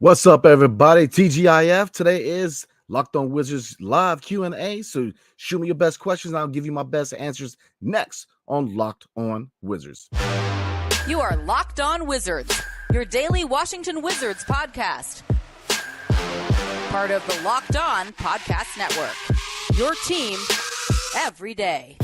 What's up, everybody? TGIF. Today is Locked On Wizards live Q&A. So shoot me your best questions, and I'll give you my best answers next on Locked On Wizards. You are Locked On Wizards, your daily Washington Wizards podcast. Part of the Locked On Podcast Network, your team every day.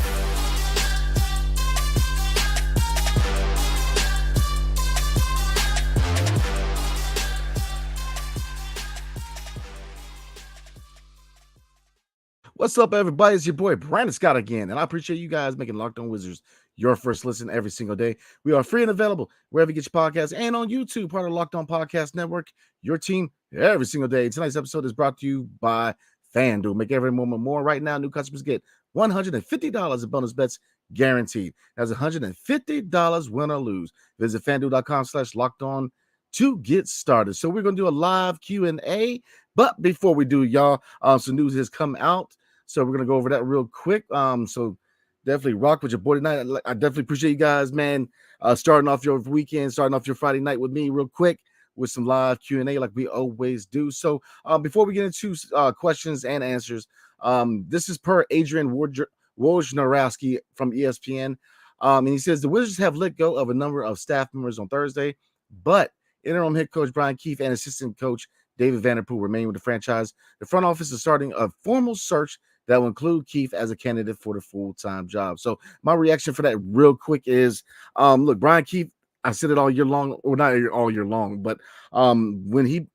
What's up, everybody? It's your boy Brandon Scott again, and I appreciate you guys making Locked On Wizards your first listen every single day. We are free and available wherever you get your podcasts and on YouTube, part of the Locked On Podcast Network, your team every single day. Tonight's episode is brought to you by FanDuel. Make every moment more. Right now, new customers get $150 in bonus bets guaranteed. That's $150 win or lose. Visit FanDuel.com/LockedOn to get started. So we're going to do a live Q&A, but before we do, y'all, some news has come out. So we're going to go over that real quick. So definitely rock with your boy tonight. I definitely appreciate you guys, man, starting off your weekend, starting off your Friday night with me real quick with some live Q&A like we always do. So before we get into questions and answers, this is per Adrian Wojnarowski from ESPN. And he says the Wizards have let go of a number of staff members on Thursday, but interim head coach Brian Keefe and assistant coach David Vanderpool remain with the franchise. The front office is starting a formal search that will include Keefe as a candidate for the full-time job. So my reaction for that real quick is, look, Brian Keefe, I said it all year long, or not all year long, but when he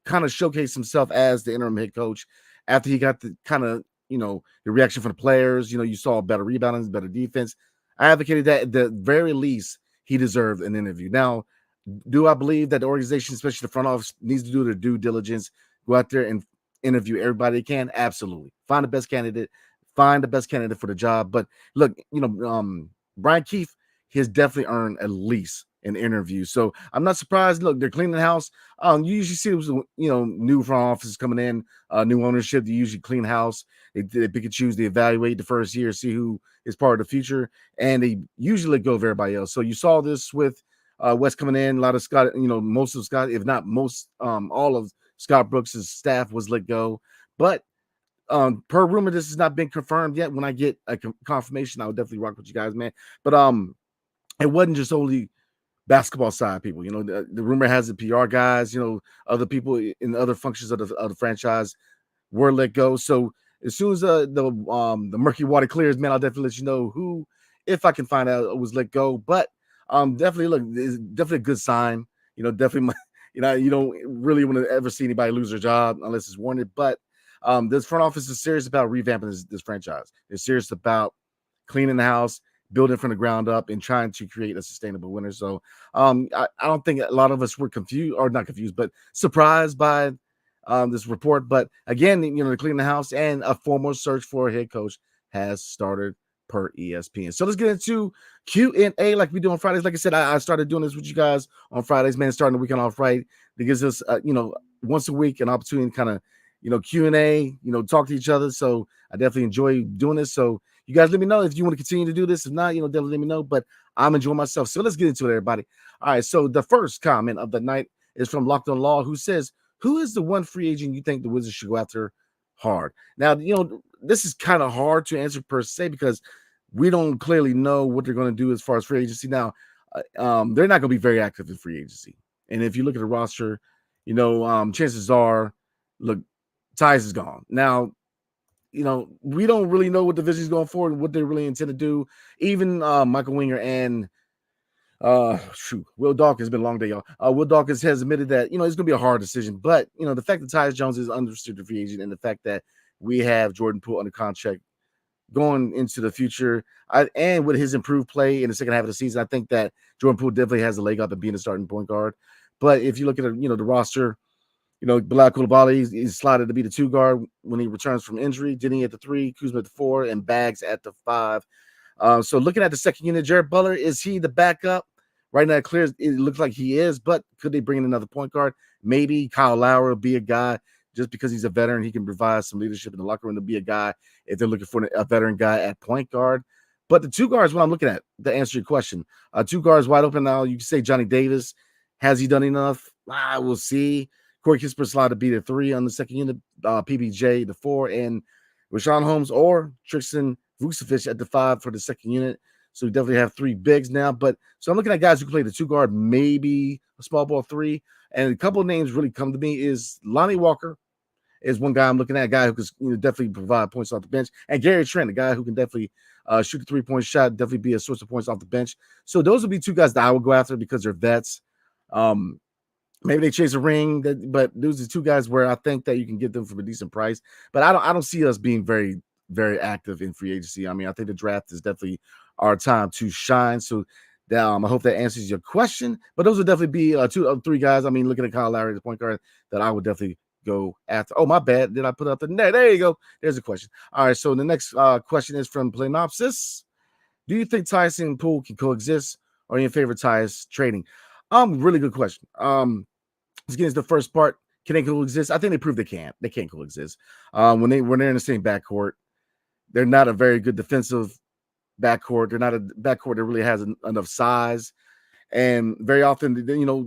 kind of showcased himself as the interim head coach, after he got the kind of, the reaction from the players, you saw better rebounding, better defense. I advocated that at the very least he deserved an interview. Now, do I believe that the organization, especially the front office, needs to do their due diligence, go out there and interview everybody they can? Absolutely. Find the best candidate for the job. But look, Brian Keefe has definitely earned at least an interview. So I'm not surprised. Look, they're cleaning the house. You usually see, new front offices coming in, new ownership. They usually clean house. They pick and choose. They evaluate the first year, see who is part of the future, and they usually let go of everybody else. So you saw this with West coming in. A lot of Scott, most of Scott, if not most, all of Scott Brooks' staff was let go. But per rumor, this has not been confirmed yet. When I get a confirmation, I'll definitely rock with you guys, man. But it wasn't just only basketball side people. The rumor has it PR guys, other people in other functions of the franchise were let go. So as soon as the murky water clears, man, I'll definitely let you know who, if I can find out, was let go. But definitely, look, it's definitely a good sign. Definitely, you don't really want to ever see anybody lose their job unless it's warranted. But this front office is serious about revamping this franchise. They're serious about cleaning the house, building from the ground up, and trying to create a sustainable winner. So I don't think a lot of us were confused, or not confused, but surprised by this report. But again, they're cleaning the house, and a formal search for a head coach has started per ESPN. So let's get into Q&A like we do on Fridays. Like I said, I started doing this with you guys on Fridays, man, starting the weekend off right. It gives us, once a week an opportunity to kind of, Q&A, talk to each other. So I definitely enjoy doing this. So you guys let me know if you want to continue to do this. If not, definitely let me know. But I'm enjoying myself. So let's get into it, everybody. All right, so the first comment of the night is from Locked On Law, who says, who is the one free agent you think the Wizards should go after hard? Now, this is kind of hard to answer per se because we don't clearly know what they're going to do as far as free agency. Now, they're not going to be very active in free agency. And if you look at the roster, chances are, look, Tyus is gone. Now, we don't really know what the vision is going forward and what they really intend to do. Even Michael Winger and Will Dawkins, it's been a long day, y'all. Will Dawkins has admitted that, it's going to be a hard decision. But, the fact that Tyus Jones is unrestricted free agent and the fact that we have Jordan Poole under contract going into the future, and with his improved play in the second half of the season, I think that Jordan Poole definitely has a leg up at being a starting point guard. But if you look at the roster, Bilal Coulibaly is slotted to be the 2 guard when he returns from injury. Deni at the 3, Kuzma at the 4, and Bags at the 5. So looking at the second unit, Jared Butler, is he the backup? Right now, it looks like he is, but could they bring in another point guard? Maybe Kyle Lowry will be a guy. Just because he's a veteran, he can provide some leadership in the locker room to be a guy if they're looking for a veteran guy at point guard. But the 2 guards, what I'm looking at, to answer your question, 2 guards wide open now. You can say Johnny Davis. Has he done enough? We'll see. Corey Kispert slide to be the 3 on the second unit, PBJ the 4, and Rashawn Holmes or Tristan Vucevic at the 5 for the second unit. So we definitely have 3 bigs now. But so I'm looking at guys who can play the 2 guard, maybe a small ball 3. And a couple of names really come to me is Lonnie Walker is one guy I'm looking at, a guy who can definitely provide points off the bench. And Gary Trent, a guy who can definitely shoot a 3-point shot, definitely be a source of points off the bench. So those would be 2 guys that I would go after because they're vets. Maybe they chase a ring, but those are 2 guys where I think that you can get them for a decent price. But I don't see us being very, very active in free agency. I mean, I think the draft is definitely our time to shine. So I hope that answers your question. But those would definitely be 2 of 3 guys. I mean, looking at Kyle Lowry, the point guard, that I would definitely go after. Oh, my bad. Did I put up the net? There you go. There's a question. All right. So the next question is from Planopsis. Do you think Tyus and Poole can coexist, or are you in favor of Tyus trading? Really good question. Let's get into the first part. Can they coexist? I think they proved they can't. They can't coexist. When they're in the same backcourt, they're not a very good defensive backcourt. They're not a backcourt that really has enough size. And very often,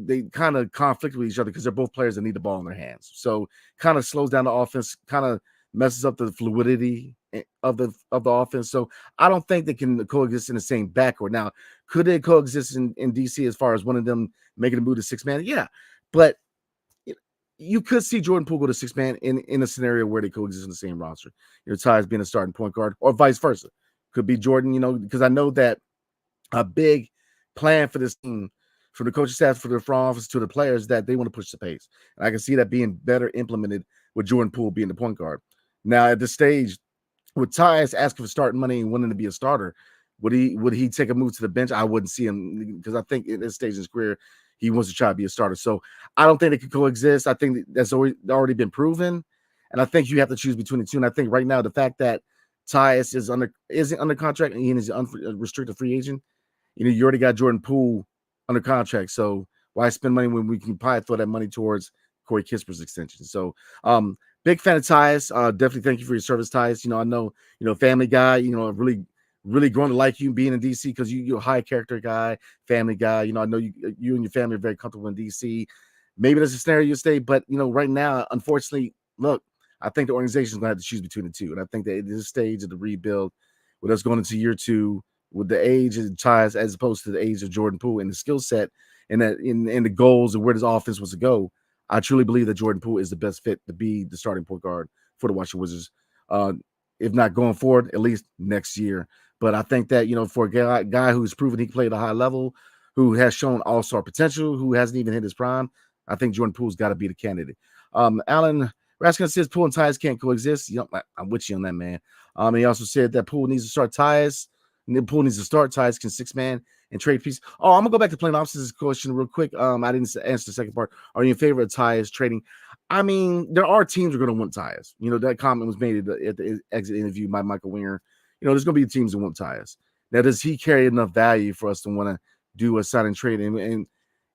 they kind of conflict with each other because they're both players that need the ball in their hands. So kind of slows down the offense, kind of messes up the fluidity of the offense. So I don't think they can coexist in the same backcourt. Now, could they coexist in DC as far as one of them making a move to 6-man? Yeah. But you could see Jordan Poole go to 6-man in a scenario where they coexist in the same roster. Tyus being a starting point guard, or vice versa. Could be Jordan, because I know that a big plan for this team, from the coaching staff, for the front office to the players, that they want to push the pace. And I can see that being better implemented with Jordan Poole being the point guard. Now, at this stage, with Tyus asking for starting money and wanting to be a starter, would he take a move to the bench? I wouldn't see him, because I think at this stage in his career, he wants to try to be a starter. So I don't think they could coexist. I think that's already been proven. And I think you have to choose between the two. And I think right now, the fact that Tyus isn't under contract and he is an unrestricted free agent, you already got Jordan Poole under contract. So why spend money when we can probably throw that money towards Corey Kispert's extension? So big fan of Tyus. Definitely thank you for your service, Tyus. I know, family guy, really, really grown to like you being in DC because you're a high character guy, family guy. I know you and your family are very comfortable in DC. Maybe there's a scenario you stay, but right now, unfortunately, look, I think the organization is going to have to choose between the two. And I think that at this stage of the rebuild, with us going into year 2, with the age of Tyus as opposed to the age of Jordan Poole and the skill set and that in the goals and where this offense was to go, I truly believe that Jordan Poole is the best fit to be the starting point guard for the Washington Wizards. If not going forward, at least next year. But I think that, for a guy who's proven he can play at a high level, who has shown all-star potential, who hasn't even hit his prime, I think Jordan Poole's got to be the candidate. Alan Raskin says Poole and Tyus can't coexist. I'm with you on that, man. He also said that Poole needs to start Tyus. And then Poole needs to start Tyus, can 6-man and trade piece. Oh, I'm gonna go back to plain opposites question real quick. I didn't answer the second part. Are you in favor of Tyus trading? I mean, there are teams who are going to want Tyus. That comment was made at the exit interview by Michael Winger. There's going to be teams that want Tyus. Now, does he carry enough value for us to want to do a sign and trade? And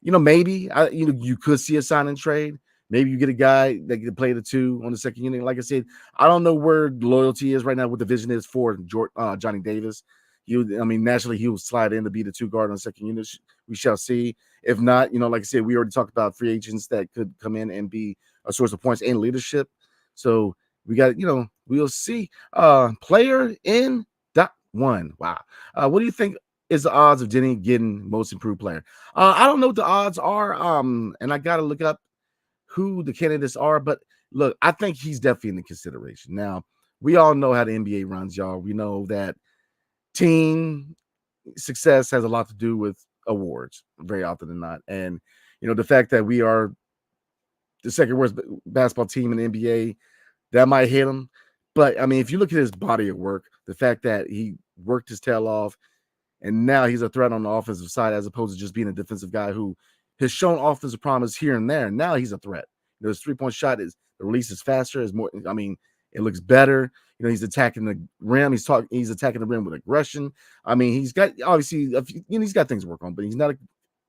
maybe you could see a sign and trade. Maybe you get a guy that can play the 2 on the second unit. Like I said, I don't know where loyalty is right now, what the vision is for Johnny Davis. Naturally, he will slide in to be the 2 guard on the second unit. We shall see. If not, like I said, we already talked about free agents that could come in and be a source of points and leadership. So we got, we'll see. Player in .1. Wow. What do you think is the odds of Deni getting most improved player? I don't know what the odds are. And I got to look up who the candidates are. But look, I think he's definitely in the consideration. Now, we all know how the NBA runs, y'all. We know that team success has a lot to do with awards very often than not. And, the fact that we are the second worst basketball team in the NBA, that might hit him. But, if you look at his body of work, the fact that he worked his tail off and now he's a threat on the offensive side as opposed to just being a defensive guy who has shown offensive promise here and there. Now he's a threat. His 3-point shot the release is faster, is more, it looks better. He's attacking the rim. He's attacking the rim with aggression. He's got obviously, he's got things to work on, but he's not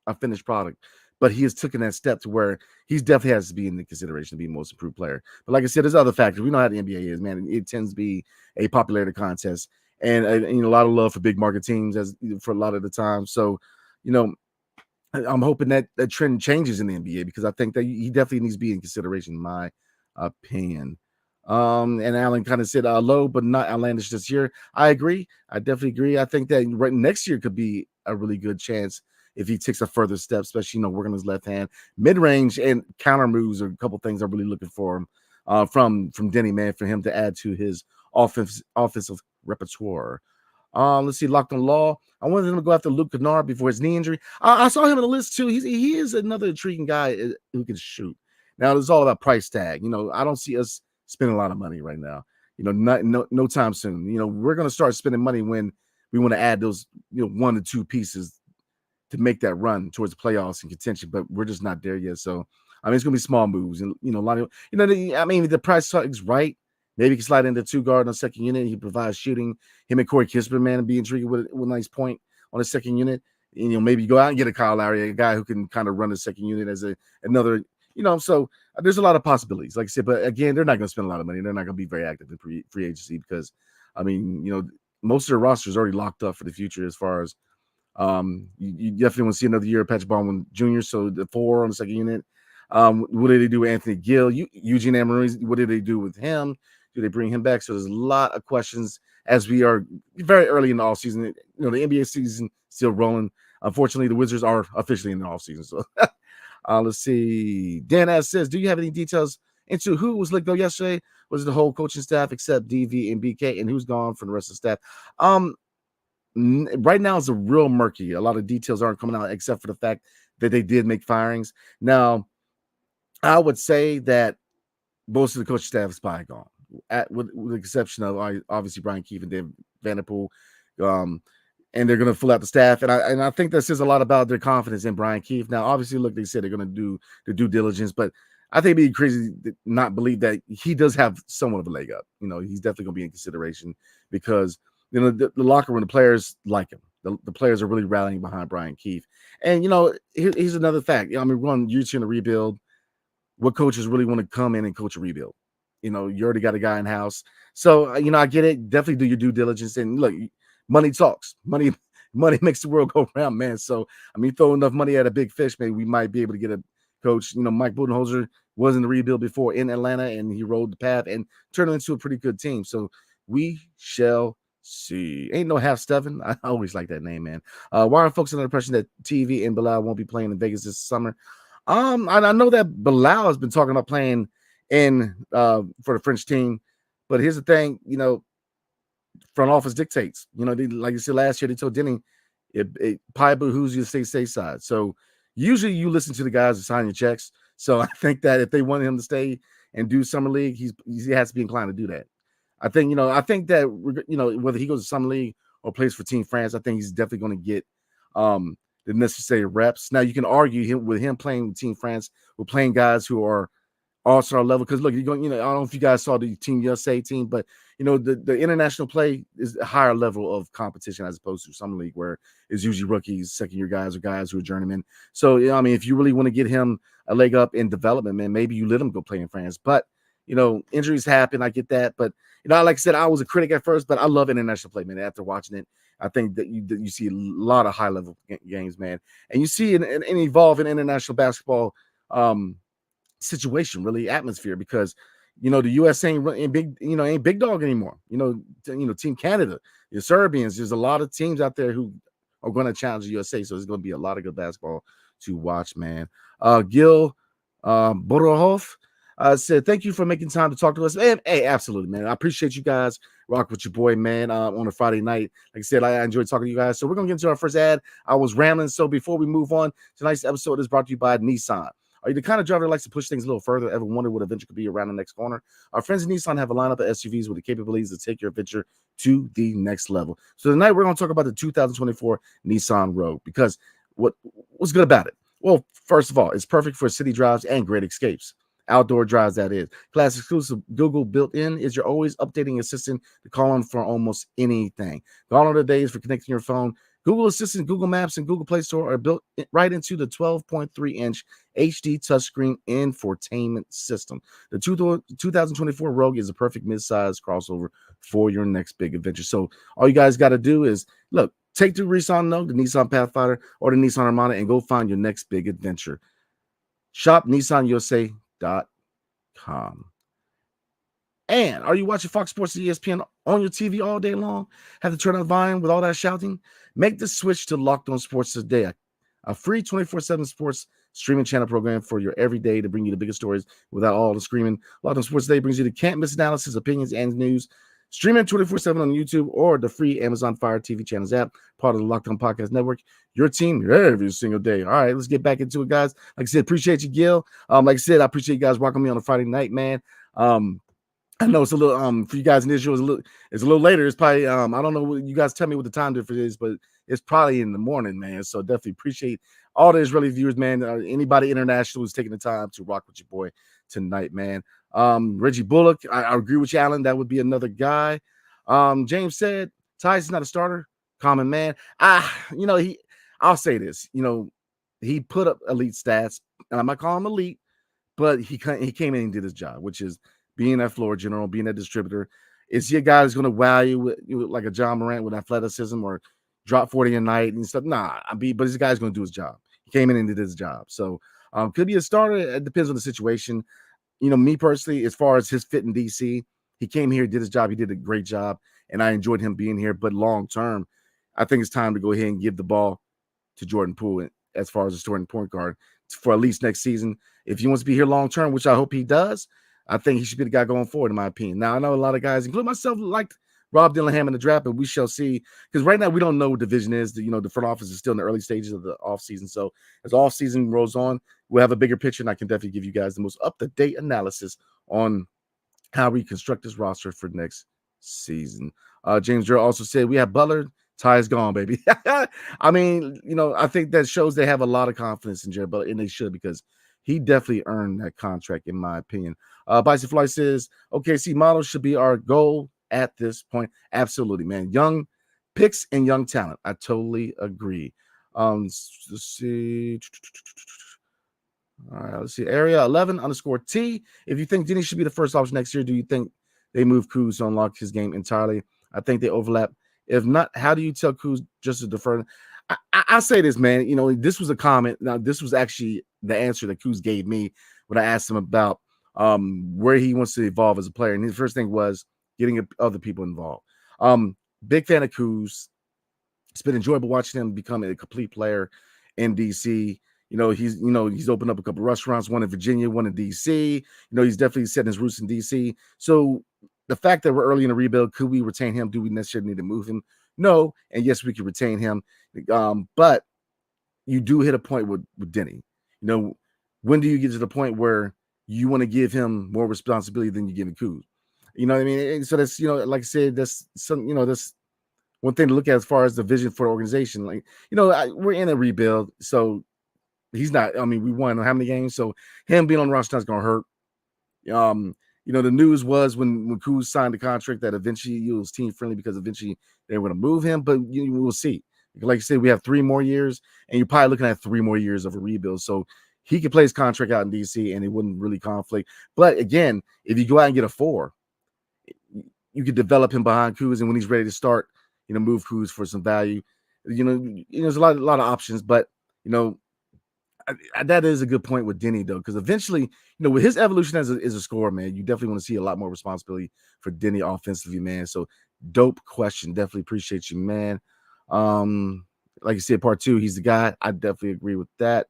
a finished product. But he has taken that step to where he definitely has to be in the consideration to be most improved player. But like I said, there's other factors. We know how the NBA is, man. It tends to be a popularity contest and a lot of love for big market teams for a lot of the time. So, I'm hoping that that trend changes in the NBA because I think that he definitely needs to be in consideration, in my opinion. And Alan kind of said low, but not outlandish this year. I agree. I definitely agree. I think that right next year could be a really good chance if he takes a further step, especially working his left hand, mid range and counter moves are a couple things I'm really looking for him from Deni, man, for him to add to his offensive repertoire. Let's see, Locked on Law. I wanted him to go after Luke Kennard before his knee injury. I saw him on the list too. He is another intriguing guy who can shoot. Now it's all about price tag. I don't see us spending a lot of money right now. No time soon. We're gonna start spending money when we want to add those 1 to 2 pieces to make that run towards the playoffs and contention, but we're just not there yet. So it's gonna be small moves, and a lot of the price tag is right. Maybe he can slide into 2 guard on the second unit. He provides shooting. Him and Corey Kispert, man, and be intrigued with a nice point on the second unit. And, maybe go out and get a Kyle Lowry, a guy who can kind of run the second unit as another. So there's a lot of possibilities, like I said. But again, they're not going to spend a lot of money. They're not going to be very active in free agency because, most of their rosters already locked up for the future as far as you definitely want to see another year of Patrick Baldwin Jr. So the 4 on the second unit. What did they do with Anthony Gill? Eugene Amorim, what did they do with him? Do they bring him back? So there's a lot of questions as we are very early in the offseason. The NBA season still rolling. Unfortunately, the Wizards are officially in the offseason. So let's see. Dan S says, do you have any details into who was let go yesterday? Was it the whole coaching staff except DV and BK? And who's gone from the rest of the staff? Right now it's a real murky. A lot of details aren't coming out except for the fact that they did make firings. Now, I would say that most of the coaching staff is probably gone, with the exception of obviously Brian Keefe and Dave Vanderpool. And they're going to fill out the staff. And I think that says a lot about their confidence in Brian Keefe. Now, obviously, look, they said they're going to do the due diligence, but I think it'd be crazy to not believe that he does have somewhat of a leg up. He's definitely going to be in consideration because, the locker room, the players like him. The players are really rallying behind Brian Keefe. And, here's another fact. One, you're in a rebuild. What coaches really want to come in and coach a rebuild? You already got a guy in house. So, I get it. Definitely do your due diligence. And look, money talks. Money makes the world go round, man. So, throw enough money at a big fish, maybe we might be able to get a coach. Mike Budenholzer was in the rebuild before in Atlanta, and he rode the path and turned it into a pretty good team. So, we shall see. Ain't no half Steven. I always like that name, man. Why are folks under the impression that TV and Bilal won't be playing in Vegas this summer? I know that Bilal has been talking about playing in for the French team, but here's the thing, front office dictates. Like you said last year, they told Deni, it pie behooves you to stay stateside. So usually you listen to the guys who sign your checks. So I think that if they want him to stay and do summer league, he has to be inclined to do that. I think that whether he goes to summer league or plays for Team France, I think he's definitely going to get the necessary reps. Now you can argue with him playing with Team France, we're playing guys who are all-star level. Because look, I don't know if you guys saw the Team USA team, but the international play is a higher level of competition as opposed to summer league, where it's usually rookies, second-year guys, or guys who are journeymen. So if you really want to get him a leg up in development, man, maybe you let him go play in France. But injuries happen. I get that, but like I said, I was a critic at first, but I love international play, man. After watching it, I think that you see a lot of high level games, man, and you see an evolve in international basketball situation, really atmosphere, because the U.S. ain't big dog anymore. Team Canada, the Serbians. There's a lot of teams out there who are going to challenge the USA, so it's going to be a lot of good basketball to watch, man. Gil Borohoff said, thank you for making time to talk to us. Man, hey, absolutely, man. I appreciate you guys. Rock with your boy, man, on a Friday night. Like I said, I enjoyed talking to you guys. So we're going to get into our first ad. I was rambling. So before we move on, tonight's episode is brought to you by Nissan. Are you the kind of driver that likes to push things a little further? Ever wonder what adventure could be around the next corner? Our friends at Nissan have a lineup of SUVs with the capabilities to take your adventure to the next level. So tonight we're going to talk about the 2024 Nissan Rogue, because what's good about it? Well, first of all, it's perfect for city drives and great escapes. Outdoor drives, that is. Class exclusive Google built-in is your always updating assistant to call on for almost anything. Gone are the days for connecting your phone. Google Assistant, Google Maps, and Google Play Store are built right into the 12.3-inch HD touchscreen infotainment system. The 2024 Rogue is a perfect mid-size crossover for your next big adventure. So all you guys got to do is, look, take the Nissan Rogue, the Nissan Pathfinder, or the Nissan Armada and go find your next big adventure. Shop NissanUSA.com. And are you watching Fox Sports and ESPN on your TV all day long? Have to turn on volume with all that shouting? Make the switch to Locked On Sports today, a free 24/7 sports streaming channel program for your everyday to bring you the biggest stories without all the screaming. Locked On Sports Today brings you the can't-miss analysis, opinions, and news. Streaming 24/7 on YouTube or the free Amazon Fire TV channels app, part of the Locked On Podcast Network. Your team every single day. All right, let's get back into it, guys. Like I said, appreciate you, Gil. Like I said, I appreciate you guys rocking me on a Friday night, man. I know it's a little for you guys in Israel, it's a little later. It's probably I don't know what you guys tell me what the time difference is, but it's probably in the morning, man. So definitely appreciate all the Israeli viewers, man. Anybody international who's taking the time to rock with your boy tonight, man. Reggie Bullock, I agree with you, Alan. That would be another guy. James said Tyus is not a starter. Common man. I'll say this, he put up elite stats, and I might call him elite, but he came in and did his job, which is being that floor general, being that distributor. Is he a guy that's going to wow you with like a John Morant with athleticism or drop 40 a night and stuff? Nah, but this guy's going to do his job. He came in and did his job. So could be a starter. It depends on the situation. Me personally, as far as his fit in DC, he came here, did his job. He did a great job, and I enjoyed him being here. But long term, I think it's time to go ahead and give the ball to Jordan Poole as far as a starting point guard for at least next season. If he wants to be here long term, which I hope he does, I think he should be the guy going forward, in my opinion. Now, I know a lot of guys, including myself, liked Rob Dillingham in the draft, but we shall see. Because right now, we don't know what division is. The front office is still in the early stages of the offseason. So as offseason rolls on, we'll have a bigger picture, and I can definitely give you guys the most up-to-date analysis on how we construct this roster for next season. James Durrell also said, we have Butler. Ty is gone, baby. I mean, I think that shows they have a lot of confidence in Jared Butler, and they should, because he definitely earned that contract, in my opinion. Bison Fly says, OKC model should be our goal at this point. Absolutely, man. Young picks and young talent. I totally agree. Let's see. All right, let's see. Area 11_T. If you think Deni should be the first option next year, do you think they move Kuz to unlock his game entirely? I think they overlap. If not, how do you tell Kuz just to defer? I say this, man. This was a comment. Now, this was actually the answer that Kuz gave me when I asked him about where he wants to evolve as a player. And his first thing was getting other people involved. Big fan of Kuz. It's been enjoyable watching him become a complete player in DC. He's opened up a couple of restaurants, one in Virginia, one in DC. He's definitely setting his roots in DC. So the fact that we're early in the rebuild, could we retain him? Do we necessarily need to move him? No. And yes, we could retain him. But you do hit a point with Deni. When do you get to the point where you want to give him more responsibility than you give him Kuz? You know what I mean? And so that's, like I said, that's some, that's one thing to look at as far as the vision for the organization. Like, we're in a rebuild, so he's not. I mean, we won how many games? So him being on the roster is going to hurt. The news was when Kuz signed the contract that eventually it was team friendly because eventually they were going to move him, but we'll see. Like you said, we have 3 more years, and you're probably looking at 3 more years of a rebuild. So he could play his contract out in DC, and it wouldn't really conflict. But again, if you go out and get a 4, you could develop him behind Kuz, and when he's ready to start, move Kuz for some value. There's a lot of options, but that is a good point with Deni, though, because eventually, with his evolution as a scorer, man, you definitely want to see a lot more responsibility for Deni offensively, man. So dope question. Definitely appreciate you, man. Like you said, part 2, he's the guy. I definitely agree with that.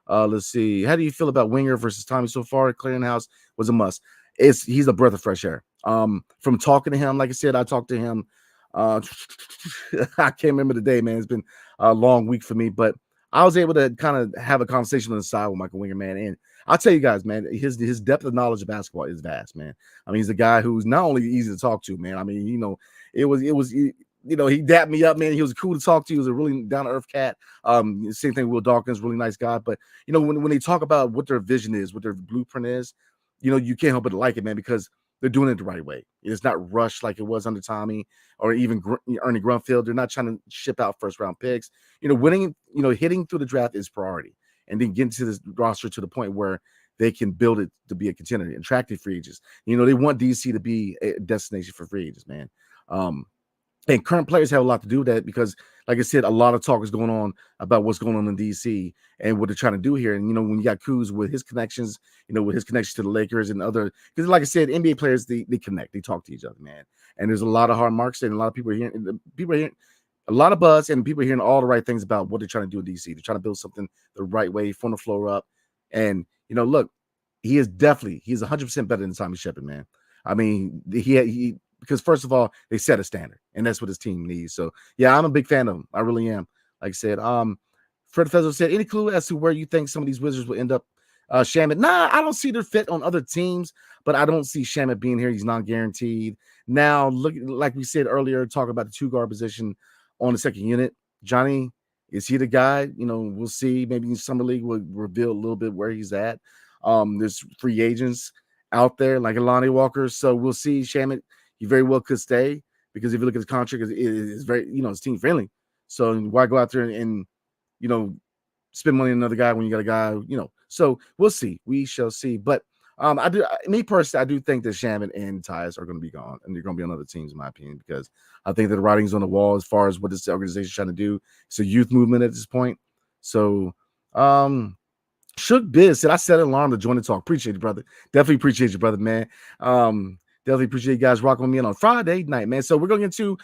Let's see. How do you feel about Winger versus Tommy so far? Clearinghouse was a must. He's a breath of fresh air. From talking to him, like I said, I talked to him. I can't remember the day, man. It's been a long week for me, but I was able to kind of have a conversation on the side with Michael Winger, man. And I'll tell you guys, man, his depth of knowledge of basketball is vast, man. I mean, he's a guy who's not only easy to talk to, man. I mean, he dapped me up, man. He was cool to talk to. He was a really down-to-earth cat. Same thing with Will Dawkins, really nice guy. But, when they talk about what their vision is, what their blueprint is, you can't help but like it, man, because they're doing it the right way. It's not rushed like it was under Tommy or even Ernie Grunfeld. They're not trying to ship out first-round picks. Winning, hitting through the draft is priority. And then getting to this roster to the point where they can build it to be a contender, attractive free agents. They want DC to be a destination for free agents, man. And current players have a lot to do with that because, like I said, a lot of talk is going on about what's going on in DC and what they're trying to do here. And, when you got Kuz with his connections, with his connection to the Lakers and other, because like I said, NBA players, they connect, they talk to each other, man. And there's a lot of hard marks and a lot of people are hearing a lot of buzz and people are hearing all the right things about what they're trying to do in DC. They're trying to build something the right way, from the floor up. And, look, he's 100% better than Tommy Shepard, man. I mean, he because first of all, they set a standard, and that's what his team needs. So yeah, I'm a big fan of him. I really am. Like I said, Fred Fezzo said, any clue as to where you think some of these Wizards will end up? Shamet, nah, I don't see their fit on other teams, but I don't see Shamet being here. He's not guaranteed. Now, look, like we said earlier, talk about the 2-guard position on the second unit. Johnny, is he the guy? We'll see. Maybe in Summer League will reveal a little bit where he's at. There's free agents out there like Alani Walker, so we'll see. Shamet, he very well could stay because if you look at his contract, it's very, it's team friendly. So why go out there and spend money on another guy when you got a guy, So we'll see. We shall see. But I do think that Shamet and Tyus are going to be gone, and they're going to be on other teams, in my opinion, because I think that the writing's on the wall as far as what this organization is trying to do. It's a youth movement at this point. So, Shook Biz said, I set an alarm to join the talk. Appreciate you, brother. Definitely appreciate you, brother, man. Definitely appreciate you guys rocking with me on Friday night, man. So we're going to get to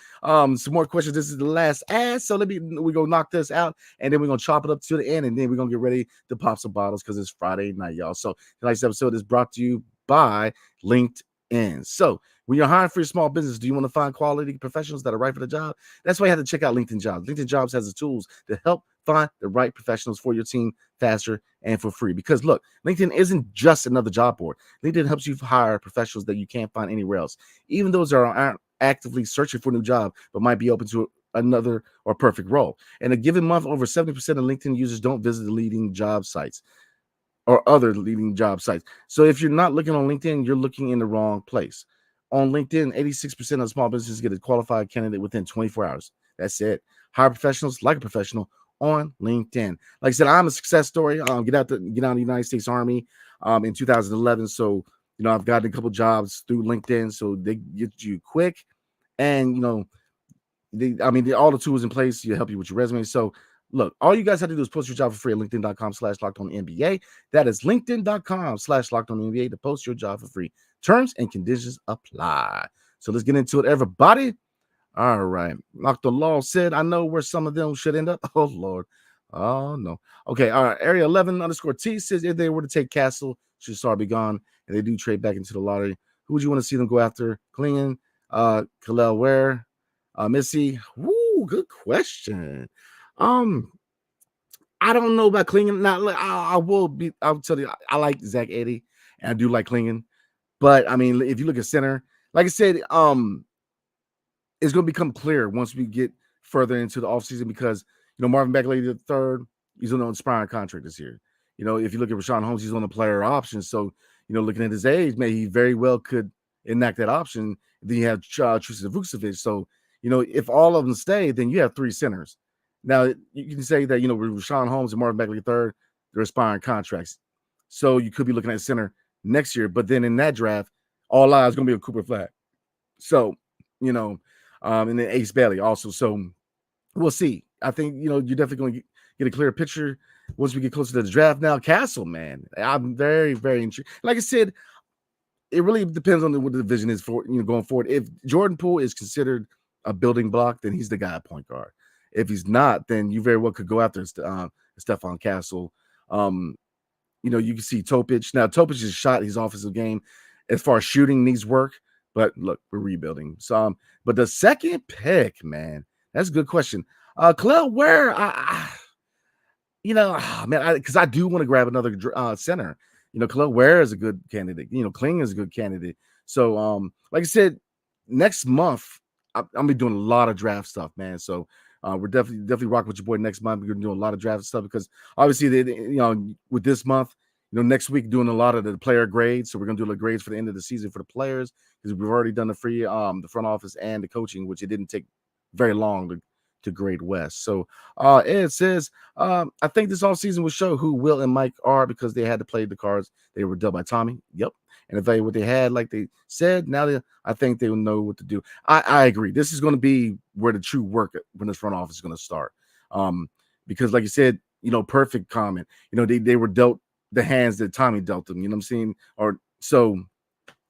some more questions. This is the last ad. So we're going to knock this out, and then we're going to chop it up to the end, and then we're going to get ready to pop some bottles because it's Friday night, y'all. So tonight's episode is brought to you by LinkedIn. So when you're hiring for your small business, do you want to find quality professionals that are right for the job? That's why you have to check out LinkedIn Jobs. LinkedIn Jobs has the tools to help find the right professionals for your team faster and for free. Because look, LinkedIn isn't just another job board. LinkedIn helps you hire professionals that you can't find anywhere else, even those that aren't actively searching for a new job, but might be open to another or perfect role. In a given month, over 70% of LinkedIn users don't visit the leading job sites or other leading job sites. So if you're not looking on LinkedIn, you're looking in the wrong place. On LinkedIn, 86% of small businesses get a qualified candidate within 24 hours. That's it. Hire professionals like a professional on LinkedIn. Like I said, I'm a success story. Get out the United States Army in 2011. So, I've gotten a couple jobs through LinkedIn. So they get you quick. And, all the tools in place to help you with your resume. So, look, all you guys have to do is post your job for free at linkedin.com/LockedOnNBA. That is linkedin.com/LockedOnNBA to post your job for free. Terms and conditions apply. So let's get into it, everybody. All right. Locked on Law said, I know where some of them should end up. Oh, Lord. Oh, no. Okay. All right. Area 11_T says, if they were to take Castle, should Star be gone, and they do trade back into the lottery, who would you want to see them go after? Klingon, Khalil Ware, Missy? Woo, good question. I don't know about Klingon. Now, I'll tell you, I like Zach Edey, and I do like Klingon. But, if you look at center, like I said, it's going to become clear once we get further into the offseason because, Marvin Bagley III, he's on an expiring contract this year. If you look at Rashawn Holmes, he's on a player option. So, looking at his age, maybe he very well could enact that option. Then you have Tristan Vukcevic. So, if all of them stay, then you have 3 centers. Now, you can say that, with Rashawn Holmes and Marvin Bagley III, they're expiring contracts. So you could be looking at center next year. But then in that draft, all eyes going to be on Cooper Flag. So, and then Ace Bailey also. So we'll see. I think, you're definitely going to get a clear picture once we get closer to the draft. Now, Castle, man, I'm very, very intrigued. Like I said, it really depends on what the division is for, going forward. If Jordan Poole is considered a building block, then he's the guy at point guard. If he's not, then you very well could go after Stephon Castle. You can see Topic. Now, Topic's shot, his offensive game, as far as shooting, needs work. But look, we're rebuilding. So, but the second pick, man, that's a good question. Khalil Ware, because I do want to grab another center. Khalil Ware is a good candidate. Kling is a good candidate. So, like I said, next month I'm gonna be doing a lot of draft stuff, man. So we're definitely rocking with your boy next month. We're gonna do a lot of draft stuff because obviously, with this month, next week doing a lot of the player grades. So we're gonna do the grades for the end of the season for the players because we've already done the front office and the coaching, which it didn't take very long to Great West. So Ed says, I think this offseason will show who Will and Mike are because they had to play the cards they were dealt by Tommy. Yep. And evaluate what they had, like they said. Now I think they will know what to do. I agree. This is going to be where the true work when this front office is going to start. Because like you said, perfect comment. They were dealt the hands that Tommy dealt them. You know what I'm saying? Or so,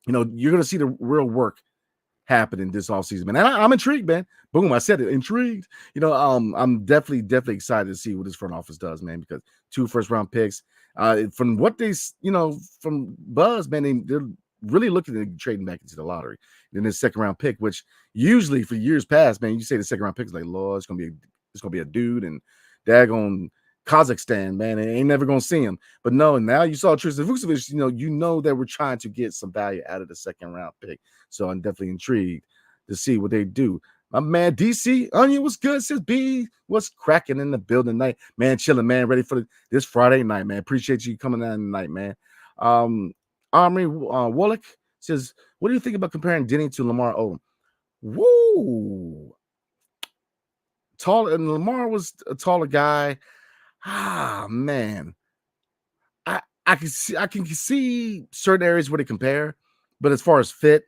you're going to see the real work happening this offseason, man. And I'm intrigued, man. Boom, I said it. Intrigued. I'm definitely excited to see what this front office does, man, because 2 first-round picks. From what they, from buzz, man, they're really looking at trading back into the lottery. Then this second-round pick, which usually for years past, man, you say the second-round pick is like, Lord, it's gonna be a dude and daggone Kazakhstan, man. They ain't never gonna see him. But no, now you saw Tristan Vukcevic, you know that we're trying to get some value out of the second-round pick. So I'm definitely intrigued to see what they do. My man, DC Onion was good. Says B was cracking in the building tonight. Man, chilling, man. Ready for this Friday night, man. Appreciate you coming down tonight, man. Omri Wallach says, what do you think about comparing Deni to Lamar Odom? Woo! Tall, and Lamar was a taller guy. Man. I can see certain areas where they compare, but as far as fit,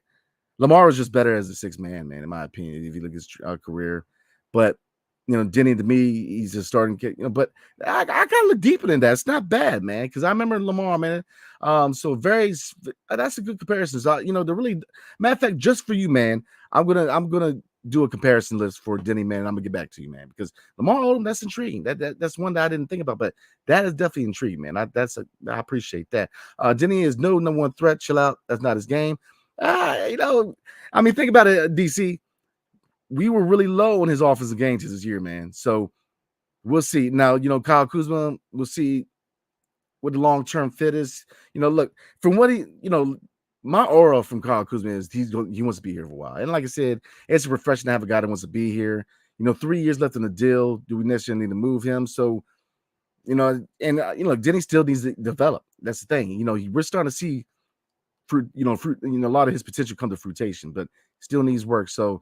Lamar was just better as a 6 man, in my opinion, if you look at his career. But, Deni, to me, he's just starting to get, but I got to look deeper than that. It's not bad, man, because I remember Lamar, man. So that's a good comparison. So, the really, matter of fact, just for you, man, I'm gonna do a comparison list for Deni, man. I'm gonna get back to you, man, because Lamar Odom, that's intriguing. That's one that I didn't think about, but that is definitely intriguing, man. I appreciate that. Deni is no number one threat. Chill out. That's not his game. Think about it, DC. We were really low on his offensive games this year, man. So we'll see. Now, Kyle Kuzma, we'll see what the long-term fit is. Look, from what my aura from Kyle Kuzma is he wants to be here for a while. And like I said, it's refreshing to have a guy that wants to be here. 3 years left in the deal. Do we necessarily need to move him? So, Deni still needs to develop. That's the thing. We're starting to see fruit, a lot of his potential come to fruition, but still needs work. So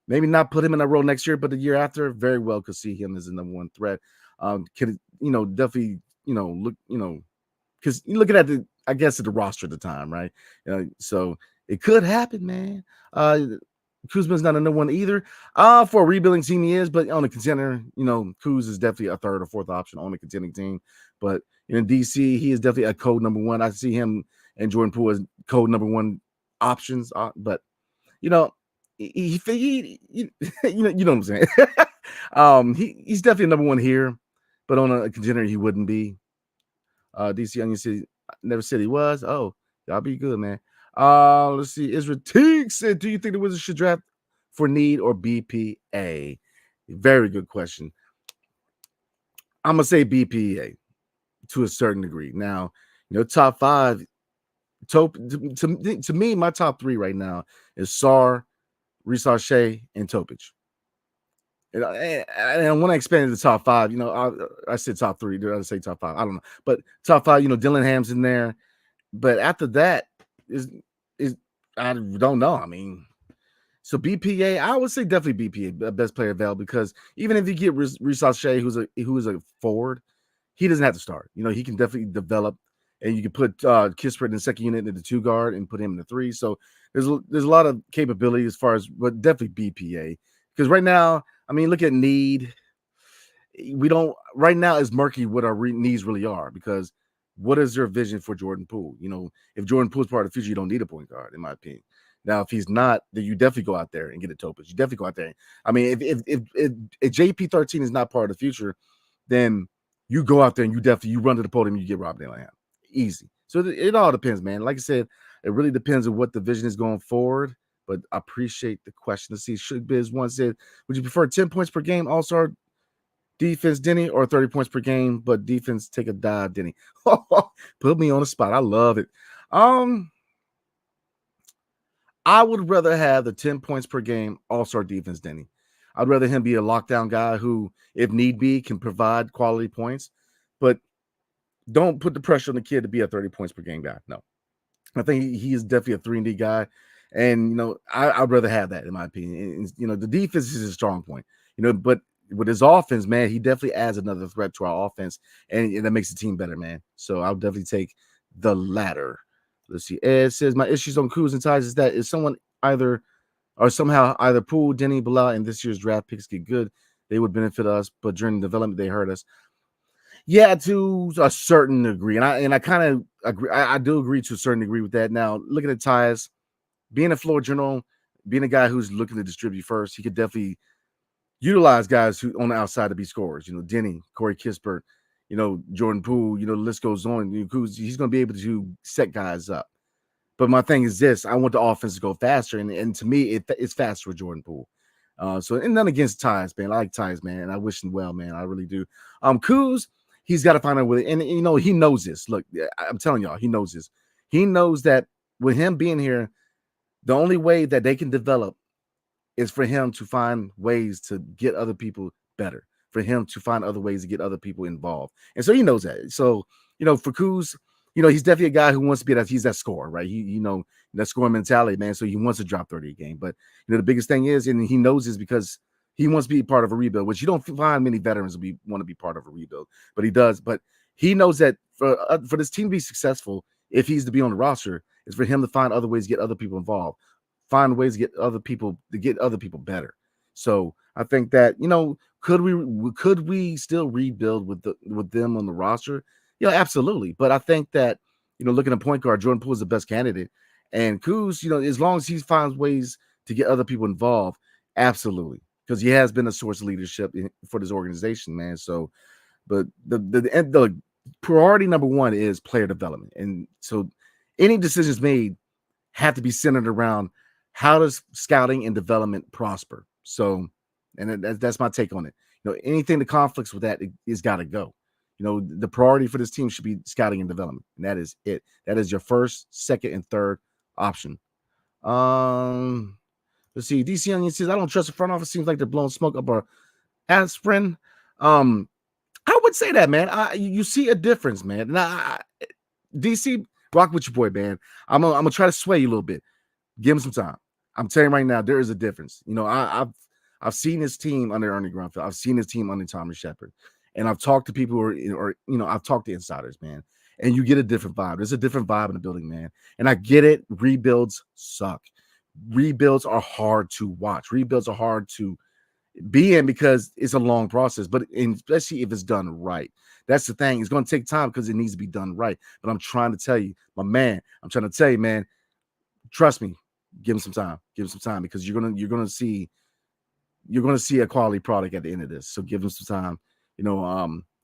maybe not put him in that role next year, but the year after, very well could see him as the number one threat. Could definitely, look, because you're looking at at the roster at the time, right? So it could happen, man. Kuzma's not a number one either. For a rebuilding team, he is, but on a contender, Kuz is definitely a third or fourth option on a contending team. But in DC, he is definitely a code number one. I see him and Jordan Poole as code number one options. But he you know what I'm saying. He's definitely number one here, but on a contender, he wouldn't be. DC Onion said, never said he was. Oh, y'all be good, man. Let's see. Israel Teague said, do you think the Wizards should draft for need or BPA? Very good question. I'm going to say BPA to a certain degree. Now, top 5, to me, my top 3 right now is Sar, Risa Shea, and Topic. And when I expanded the top 5, I said top 3. Did I say top 5? I don't know. But top 5, Dillingham's in there. But after that is I don't know. So BPA, I would say definitely BPA, best player available, because even if you get Risa Shea, who is a forward, he doesn't have to start. He can definitely develop, and you can put Kispert in the second unit in the 2 guard and put him in the 3. So there's a lot of capability as far as, but definitely BPA, because right now, look at need. We don't right now is murky what our needs really are, because what is their vision for Jordan Poole? If Jordan Poole is part of the future, you don't need a point guard, in my opinion. Now, if he's not, then you definitely go out there and get a Topic. You definitely go out there. If JP13 is not part of the future, then you go out there and you run to the podium and you get Rob Dillingham. Easy. So it all depends, man. Like I said, it really depends on what the vision is going forward. But I appreciate the question. Let's see. Should Biz one said, would you prefer 10 points per game all-star defense, Deni, or 30 points per game, but defense take a dive, Deni? Put me on the spot. I love it. I would rather have the 10 points per game all-star defense, Deni. I'd rather him be a lockdown guy who, if need be, can provide quality points, but don't put the pressure on the kid to be a 30 points per game guy. No. I think he is definitely a 3-and-D guy. And, I'd rather have that, in my opinion. And, the defense is his strong point. But with his offense, man, he definitely adds another threat to our offense, and that makes the team better, man. So I'll definitely take the latter. Let's see. Ed says my issues on Kuz and Tyus is that if someone somehow either Poole, Deni, Bilal, and this year's draft picks get good, they would benefit us, but during development they hurt us. Yeah, to a certain degree, and I kind of agree. I do agree to a certain degree with that. Now, looking at Tyus, being a floor general, being a guy who's looking to distribute first, he could definitely utilize guys who on the outside to be scorers. Deni, Corey Kispert, Jordan Poole. The list goes on. He's going to be able to set guys up. But my thing is this: I want the offense to go faster, and to me, it's faster with Jordan Poole. And none against Tyus, man. I like Tyus, man, and I wish him well, man. I really do. Kuz, he's got to find out with it, and he knows this. Look, I'm telling y'all, he knows this. He knows that with him being here, the only way that they can develop is for him to find ways to get other people better, for him to find other ways to get other people involved. And so he knows that. So, for Kuz, he's definitely a guy who wants to be he's that scorer, right? That scoring mentality, man. So he wants to drop 30 a game. But, the biggest thing is, and he knows this because he wants to be part of a rebuild, which you don't find many veterans want to be part of a rebuild, but he does. But he knows that for this team to be successful, if he's to be on the roster, is for him to find other ways to get other people involved, find ways to get other people better. So I think that, could we still rebuild with them on the roster? Yeah, absolutely. But I think that, looking at point guard, Jordan Poole is the best candidate. And Kuz, as long as he finds ways to get other people involved, absolutely. Because he has been a source of leadership for this organization, man. So, but the priority number one is player development. And so any decisions made have to be centered around how does scouting and development prosper. So, and that's my take on it. Anything that conflicts with that is got to go. The priority for this team should be scouting and development, and that is it. That is your first, second, and third option. Let's see. DC Onion says, I don't trust the front office. Seems like they're blowing smoke up our aspirin. I would say that, man. You see a difference, man. Now, DC, rock with your boy, man. I'm gonna try to sway you a little bit. Give him some time. I'm telling you right now, there is a difference. I've seen his team under Ernie Grunfeld. I've seen his team under Tommy Shepard. And I've talked to people I've talked to insiders, man. And you get a different vibe. There's a different vibe in the building, man. And I get it. Rebuilds suck. Rebuilds are hard to watch. Rebuilds are hard to be in because it's a long process, but especially if it's done right. That's the thing. It's going to take time because it needs to be done right. But I'm trying to tell you, my man, man, trust me, give him some time. Give him some time because you're gonna see a quality product at the end of this. So give him some time.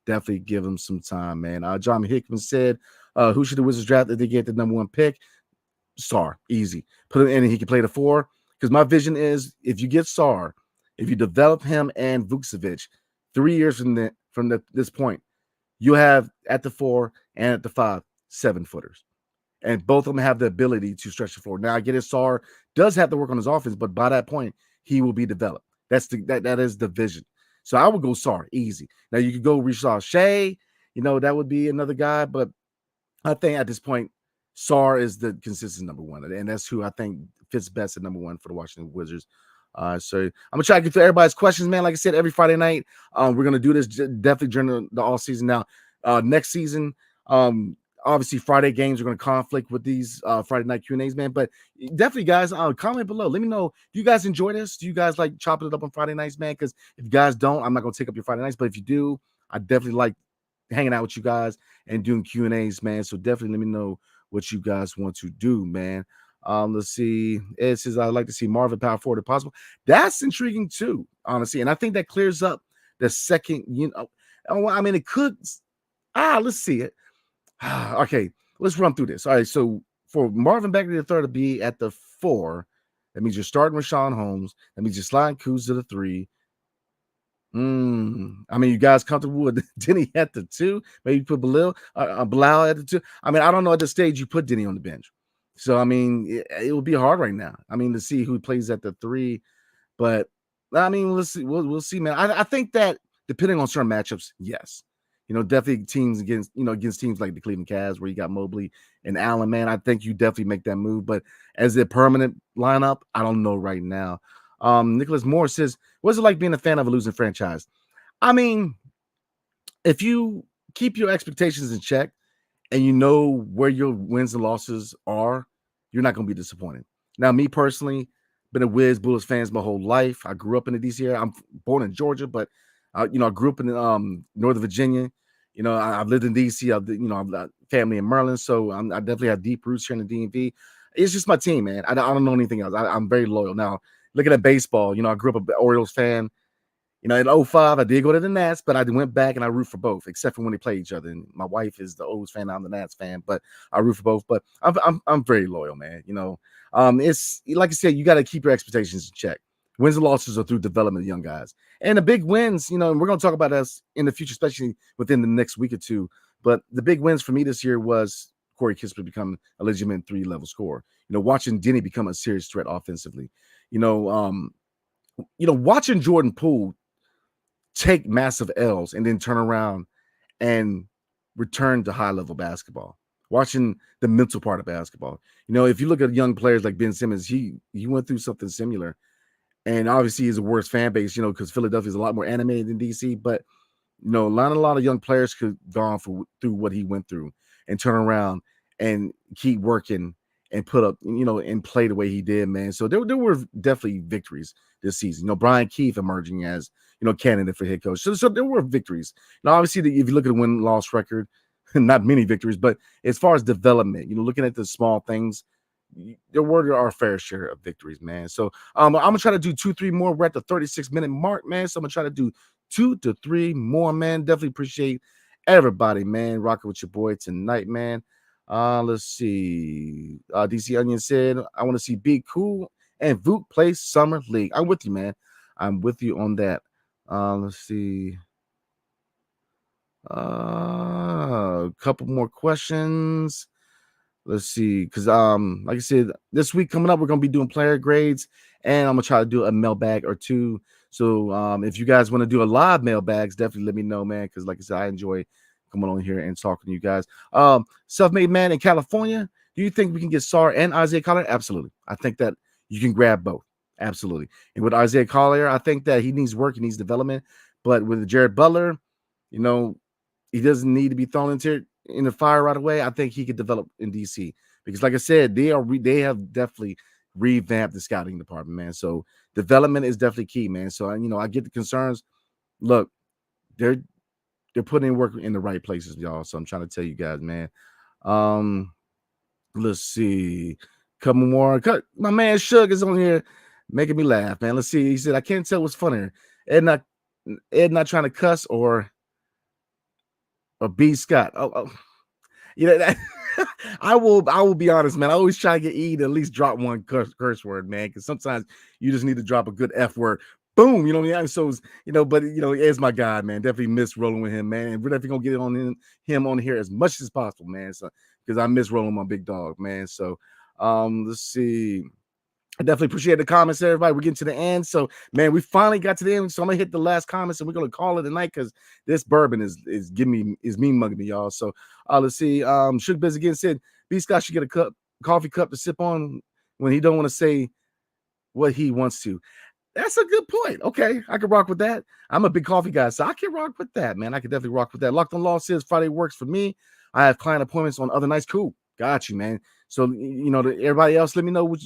Definitely give him some time, man. John Hickman said, who should the Wizards draft if they get the number one pick? Sarr, easy. Put him in and he can play the 4. Because my vision is if you get Sarr, if you develop him and Vucevic, 3 years from this point, you have at the 4 and at the 5, 7-footers. And both of them have the ability to stretch the floor. Now, I get it, Sarr does have to work on his offense, but by that point, he will be developed. That is the vision. So I would go Sarr, easy. Now, you could go Rashad Shea. That would be another guy. But I think at this point, Sarr is the consistent number one. And that's who I think fits best at number one for the Washington Wizards. So I'm going to try to get through everybody's questions, man. Like I said, every Friday night, we're going to do this definitely during the all season. Now, next season, obviously Friday games are going to conflict with these Friday night Q&As, man. But definitely, guys, comment below. Let me know. Do you guys enjoy this? Do you guys like chopping it up on Friday nights, man? Because if you guys don't, I'm not going to take up your Friday nights. But if you do, I definitely like hanging out with you guys and doing Q&As, man. So definitely let me know what you guys want to do, man. Let's see. Ed says, I'd like to see Marvin power forward if possible. That's intriguing too, honestly. And I think that clears up the second, I mean, it could. Let's see it. Okay, let's run through this. All right, so for Marvin Bagley III to be at the 4, that means you're starting Rashawn Holmes. That means you're sliding Kuz to the 3. I mean, you guys comfortable with Deni at the 2? Maybe put Bilal at the 2. I mean, I don't know at this stage you put Deni on the bench. So, I mean, it will be hard right now. I mean, to see who plays at the 3. But, I mean, let's see. We'll see, man. I think that depending on certain matchups, yes. Definitely teams against teams like the Cleveland Cavs where you got Mobley and Allen, man. I think you definitely make that move. But as a permanent lineup, I don't know right now. Nicholas Moore says, What's it like being a fan of a losing franchise? I mean, if you keep your expectations in check and you know where your wins and losses are, you're not going to be disappointed. Now, me personally, been a Wiz Bullets fans my whole life. I grew up in the DC area. I'm born in Georgia, but I grew up in Northern Virginia. I've lived in DC. I've got family in Maryland, so I definitely have deep roots here in the DMV. It's just my team, man. I don't know anything else. I'm very loyal. Now, looking at baseball, I grew up an Orioles fan. In 05, I did go to the Nats, but I went back and I root for both, except for when they play each other. And my wife is the O's fan, I'm the Nats fan, but I root for both. But I'm very loyal, man. It's like I said, you got to keep your expectations in check. Wins and losses are through development of young guys. And the big wins, and we're going to talk about us in the future, especially within the next week or two. But the big wins for me this year was Corey Kispert become a legitimate 3-level scorer. Watching Deni become a serious threat offensively. Watching Jordan Poole take massive L's and then turn around and return to high-level basketball. Watching the mental part of basketball. If you look at young players like Ben Simmons, he went through something similar. And obviously he's a worse fan base, because Philadelphia is a lot more animated than DC. But, not a lot of young players could have gone through what he went through and turn around and keep working and put up, and play the way he did, man. So there were definitely victories this season. Brian Keefe emerging as, candidate for head coach. So there were victories. Now, obviously, if you look at the win-loss record, not many victories, but as far as development, looking at the small things, there were our fair share of victories, man. So I'm going to try to do 2-3 more. We're at the 36-minute mark, man. So I'm going to try to do 2 to 3 more, man. Definitely appreciate everybody, man, rocking with your boy tonight, man. Let's see. DC Onion said, I want to see Be Cool and Vuk play Summer League. I'm with you, man. I'm with you on that. Let's see. A couple more questions. Let's see. Because, like I said, this week coming up, we're going to be doing player grades, and I'm going to try to do a mailbag or two. So if you guys want to do a live mailbags, definitely let me know, man. Because, like I said, I enjoy coming on here and talking to you guys. Self-made man in California, do you think we can get Sarr and Isaiah Collier? Absolutely. I think that you can grab both. Absolutely. And with Isaiah Collier, I think that he needs work, he needs development. But with Jared Butler, he doesn't need to be thrown in the fire right away. I think he could develop in DC because, like I said, they have definitely revamped the scouting department, man. So development is definitely key, man. So I get the concerns. Look, they're putting in work in the right places, y'all. So I'm trying to tell you guys, man. Let's see. Couple more. My man Shug is on here making me laugh, man. Let's see. He said, I can't tell what's funnier. Ed not trying to cuss or B Scott. That, I will be honest, man. I always try to get E to at least drop one curse word, man, because sometimes you just need to drop a good F word. Boom, you know what I mean? So, but Ed's my guy, man. Definitely miss rolling with him, man. And we're definitely gonna get on him on here as much as possible, man. So, because I miss rolling with my big dog, man. So, let's see. I definitely appreciate the comments, everybody. We're getting to the end. So, man, we finally got to the end. So I'm gonna hit the last comments and we're gonna call it a night because this bourbon is mean mugging me, y'all. So let's see. Shook Biz again said B Scott should get a coffee cup to sip on when he don't want to say what he wants to. That's a good point. Okay, I can rock with that. I'm a big coffee guy, so I can rock with that, man. I can definitely rock with that. Locked on Law says Friday works for me. I have client appointments on other nights. Cool. Got you, man. So, everybody else, let me know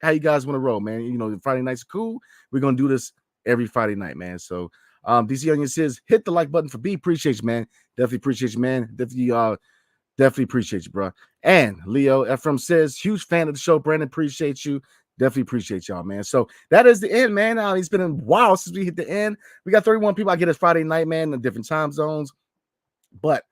how you guys want to roll, man. Friday nights are cool. We're going to do this every Friday night, man. So, DC Onion says, hit the like button for B. Appreciate you, man. Definitely appreciate you, man. Definitely appreciate you, bro. And Leo Ephraim says, huge fan of the show, Brandon. Appreciate you. Definitely appreciate y'all, man. So that is the end, man. It's been a while since we hit the end. We got 31 people. I get it Friday night, man, in different time zones. But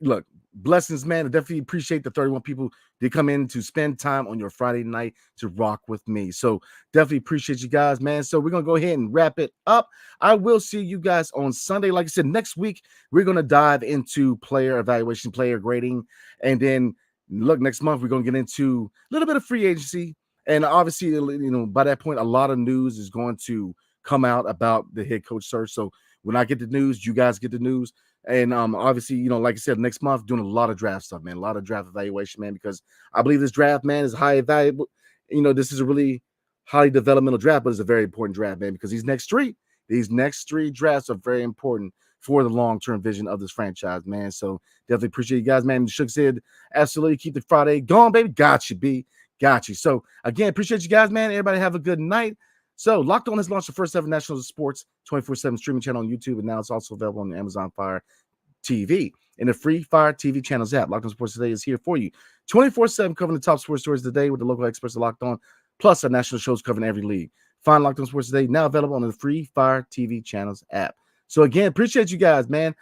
look, blessings, man. I definitely appreciate the 31 people that come in to spend time on your Friday night to rock with me. So definitely appreciate you guys, man. So we're going to go ahead and wrap it up. I will see you guys on Sunday. Like I said, next week, we're going to dive into player evaluation, player grading. And then, look, next month, we're going to get into a little bit of free agency. And obviously, by that point, a lot of news is going to come out about the head coach search. So when I get the news, you guys get the news. And obviously, like I said, next month, doing a lot of draft stuff, man, a lot of draft evaluation, man, because I believe this draft, man, is highly valuable. This is a really highly developmental draft, but it's a very important draft, man, because these next three drafts are very important for the long-term vision of this franchise, man. So definitely appreciate you guys, man. Shook said, absolutely keep the Friday going, baby. Got you, B. Got you. So again, appreciate you guys, man. Everybody have a good night. So Locked On has launched the first ever national sports 24/7 streaming channel on YouTube, and now it's also available on the Amazon Fire TV and the free Fire TV channels app. Locked On Sports Today is here for you 24/7, covering the top sports stories of the day with the local experts at Locked On, plus our national shows covering every league. Find Locked On Sports Today now available on the free Fire TV channels app. So again, appreciate you guys, man.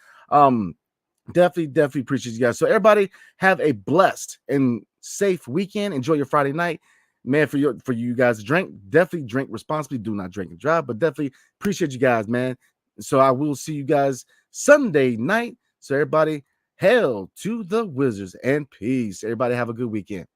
Definitely appreciate you guys. So everybody have a blessed and safe weekend. Enjoy your Friday night, man. For you guys to drink, definitely drink responsibly. Do not drink and drive, but definitely appreciate you guys, man. So I will see you guys Sunday night. So everybody, hail to the Wizards and peace. Everybody have a good weekend.